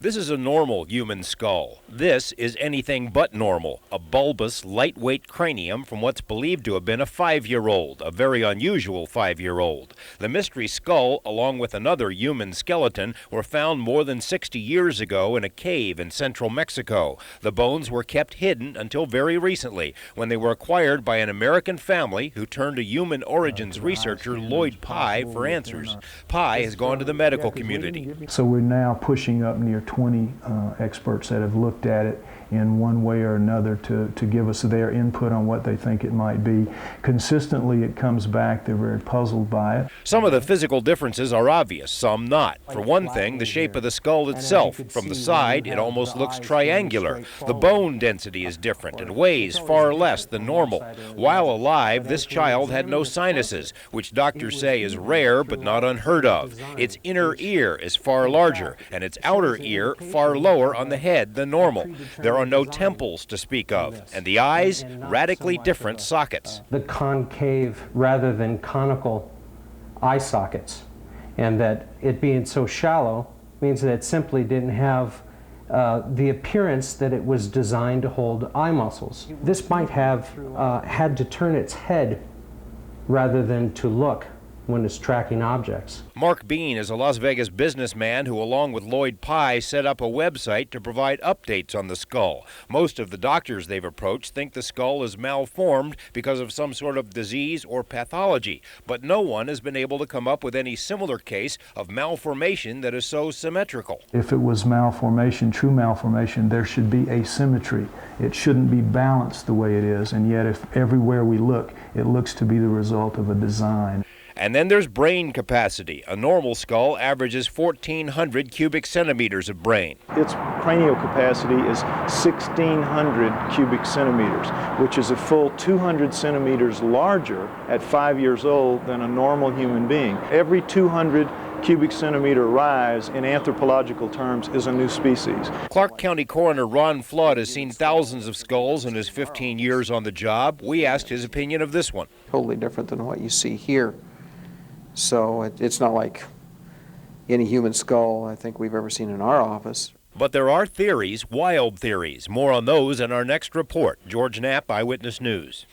This is a normal human skull. This is anything but normal, a bulbous, lightweight cranium from what's believed to have been a 5-year-old, a very unusual 5-year-old. The mystery skull, along with another human skeleton, were found more than 60 years ago in a cave in central Mexico. The bones were kept hidden until very recently, when they were acquired by an American family who turned to human origins researcher Lloyd Pye for answers. Pye has gone to the medical community. So we're now pushing up near 20 experts that have looked at it in one way or another to give us their input on what they think it might be. Consistently, it comes back. They're very puzzled by it. Some of the physical differences are obvious, some not. For one thing, the shape of the skull itself. From the side, it almost looks triangular. The bone density is different and weighs far less than normal. While alive, this child had no sinuses, which doctors say is rare but not unheard of. Its inner ear is far larger, and its outer ear far lower on the head than normal. There are no temples to speak of, and the eyes, radically different sockets. The concave rather than conical eye sockets, and that it being so shallow means that it simply didn't have the appearance that it was designed to hold eye muscles. This might have had to turn its head rather than to look when it's tracking objects. Mark Bean is a Las Vegas businessman who, along with Lloyd Pye, set up a website to provide updates on the skull. Most of the doctors they've approached think the skull is malformed because of some sort of disease or pathology, but no one has been able to come up with any similar case of malformation that is so symmetrical. If it was malformation, true malformation, there should be asymmetry. It shouldn't be balanced the way it is, and yet if everywhere we look, it looks to be the result of a design. And then there's brain capacity. A normal skull averages 1,400 cubic centimeters of brain. Its cranial capacity is 1,600 cubic centimeters, which is a full 200 centimeters larger at 5 years old than a normal human being. Every 200 cubic centimeter rise in anthropological terms is a new species. Clark County Coroner Ron Flood has seen thousands of skulls in his 15 years on the job. We asked his opinion of this one. Totally different than what you see here. So it's not like any human skull I think we've ever seen in our office. But there are theories, wild theories. More on those in our next report. George Knapp, Eyewitness News.